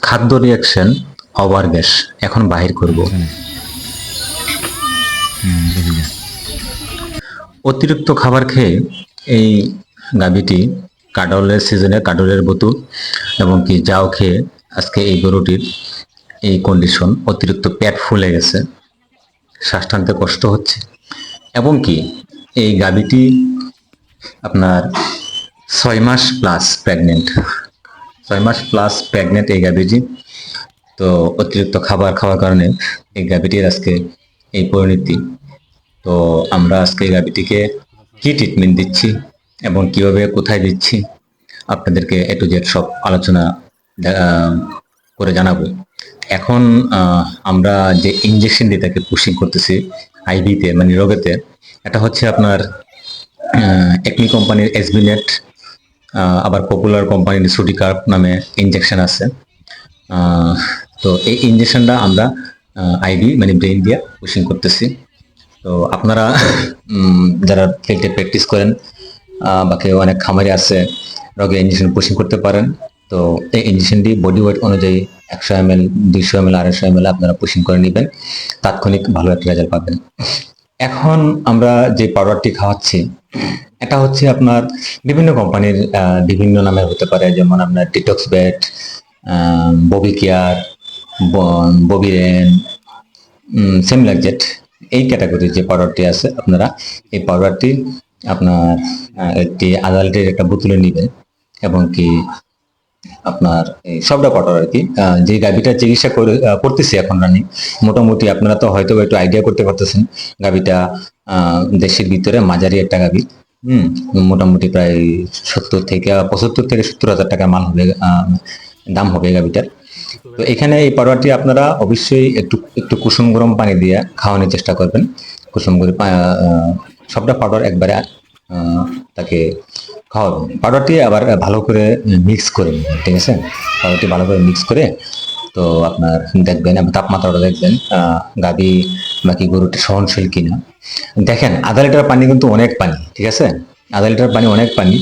খাদ্য reaction over gas এখন বাহির করব। অতিরিক্ত খাবার খেয়ে এই গাভীটি কাডলের সিজনে কাডলের বোতল এবং কি যাও খেয়ে আজকে এই গরুটির এই কন্ডিশন, অতিরিক্ত পেট ফুলে গেছে, শ্বাস টানতে কষ্ট হচ্ছে এবং কি এই গাভীটি আপনার 6 মাস প্লাস প্রেগনেন্ট, 6 মাস প্লাস প্রেগনেন্ট এই গাভীটি। তো অতিরিক্ত খাবার খাওয়ার কারণে এই গাভীটির আজকে এই পরিণতি। তো আমরা আজকে এই গাভীটিকে কি ট্রিটমেন্ট দিচ্ছি এবং কিভাবে কোথায় দিচ্ছি আপনাদেরকে এ টু জেড সব আলোচনা করে জানাবো। এখন আমরা যে ইঞ্জেকশন দিয়ে তাকে পুশিং করতেছি আইভিতে মানে রোগেতে, এটা হচ্ছে আপনার একমি কোম্পানির এসবিনেট, আবার পপুলার কোম্পানির সুডিকার্প নামে ইঞ্জেকশন আছে। তো এই ইঞ্জেকশনটা আমরা আইভি মানে ব্রেন দিয়ে পুশিং করতেছি। তো আপনারা যারা ফিল্ডে প্র্যাকটিস করেন বা কেউ অনেক খামারে আছে রোগে ইঞ্জেকশন পুশিং করতে পারেন। তো এই ইঞ্জেকশনটি বডি ওয়েট অনুযায়ী 100 ml, 200 ml, 250 ml আপনারা পুশিং করে নেবেন, তাৎক্ষণিক ভালো একটা রেজাল্ট পাবেন। এখন আমরা যে পাউডারটি খাওয়াচ্ছি এটা হচ্ছে আপনার বিভিন্ন কোম্পানির বিভিন্ন নামের হতে পারে, যেমন আপনার ডিটক্স বেট, ববি কেয়ার, ববিরেন, সেমলাকজেট, এই ক্যাটাগরির যে পাউডারটি আছে আপনারা এই পাউডারটি আপনার একটি আদালতের একটা বোতলে নেবেন এবং কি আপনার এই সবটা পাউডার আর কি যে গাভীটা চিকিৎসা করতেছি এখন রানি, মোটামুটি আপনারা তো হয়তো একটু আইডিয়া করতে পারতেছেন গাভীটা দেশের ভিতরে মাঝারি একটা গাভী, মোটামুটি প্রায় 70,000 থেকে 70,000 টাকা মাল হবে, দাম হবে গাভীটার। তো এখানে এই পাউডারটি আপনারা অবশ্যই একটু একটু কুসুম গরম পানি দিয়ে খাওয়ানোর চেষ্টা করবেন। কুসুম গরম সবটা পাউডার একবারে তাকে খাওয়াবেন। পাউডারটি আবার ভালো করে মিক্স করে নেবেন, ঠিক আছে? পাউডারটি ভালো করে মিক্স করে তো আপনার দেখবেন, তাপমাত্রাটা দেখবেন গাভী বাকি গরুটি সহনশীল কিনা। দেখেন আধা লিটার পানি কিন্তু অনেক পানি, ঠিক আছে? আধা লিটার পানি অনেক পানি,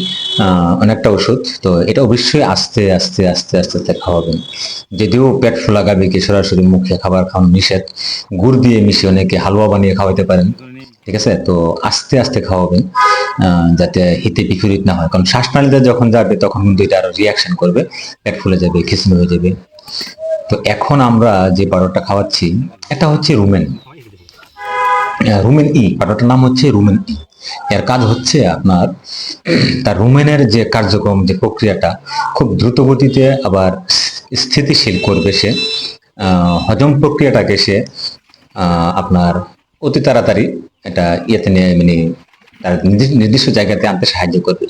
অনেকটা ওষুধ। তো এটা অবশ্যই আস্তে আস্তে আস্তে আস্তে আস্তে খাওয়াবেন। যদিও পেট ফোলা গাভীকে সরাসরি মুখে খাবার খাওয়ানো নিষেধ, গুড় দিয়ে মিশিয়ে অনেকে হালুয়া বানিয়ে খাওয়াতে পারেন, ঠিক আছে? তো আস্তে আস্তে খাওয়াবেন যাতে হিতে বিপরীত না হয়, কারণ শ্বাসনালীতে যখন যাবে তখন কিন্তু এটা আরো রিয়াকশন করবে, পেট ফুলে যাবে, খিচুনি হয়ে যাবে। তো এখন আমরা যে পাউডারটা খাওয়াচ্ছি এটা হচ্ছে রুমেন, রুমেন ই, পাউডারটার নাম হচ্ছে রুমেন ই। এর কাজ হচ্ছে আপনার তার রুমেনের যে কার্যক্রম, যে প্রক্রিয়াটা খুব দ্রুত গতিতে আবার স্থিতিশীল করবে সে, হজম প্রক্রিয়াটাকে সে আপনার অতি তাড়াতাড়ি এটা ইয়েতে নিয়ে মানে তার নির্দিষ্ট জায়গাতে আনতে সাহায্য করবে।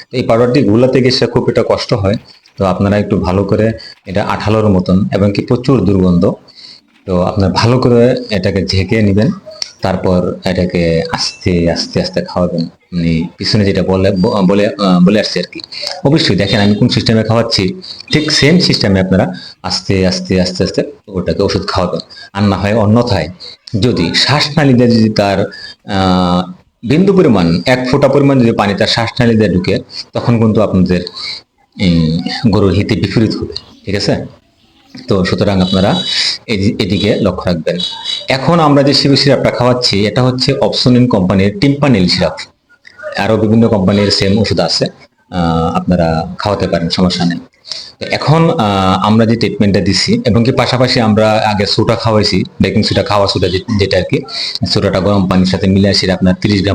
তো এই পাউডারটি গুলাতে গেছে খুব একটা কষ্ট হয়, তো আপনারা একটু ভালো করে, এটা আঠালোর মতন এবং কি প্রচুর দুর্গন্ধ, তো আপনার ভালো করে এটাকে ঝেঁকে নেবেন, তারপর এটাকে আস্তে আস্তে আস্তে খাওয়াবেন। মানে পিছনে যেটা বলে বলে আসছে আর কি। অবশ্যই দেখেন আমি কোন সিস্টেমে খাওয়াচ্ছি, ঠিক সেম সিস্টেমে আপনারা আস্তে আস্তে আস্তে আস্তে ওটাকে ওষুধ খাওয়াবেন। আর না হয় অন্যথায় যদি শ্বাসনালীতে যদি তার বিন্দু পরিমাণ 1 ফোঁটা পরিমাণ যদি পানি তার শ্বাসনালীতে ঢুকে, তখন কিন্তু আপনাদের গরুর হিতে বিপরীত হবে, ঠিক আছে? তো সুতরাং আপনারা এদিকে লক্ষ্য রাখবেন। এখন আমরা যে শিবির সিরাপটা খাওয়াচ্ছি এটা হচ্ছে অপসোনিন কোম্পানির টিম্পানিল সিরাপ, আরো বিভিন্ন কোম্পানির সেম ওষুধ আছে, আপনারা খাওয়াতে পারেন, সমস্যা নেই। তো এখন আমরা যে ট্রিটমেন্টটা দিচ্ছি এবং কি পাশাপাশি আমরা আগে সোডা খাওয়াইছি, বেকিং সোডা, খাওয়া সোডা যেটা আর কি, সোডাটা গরম পানির সাথে মিলে আসি আপনার 30 গ্রাম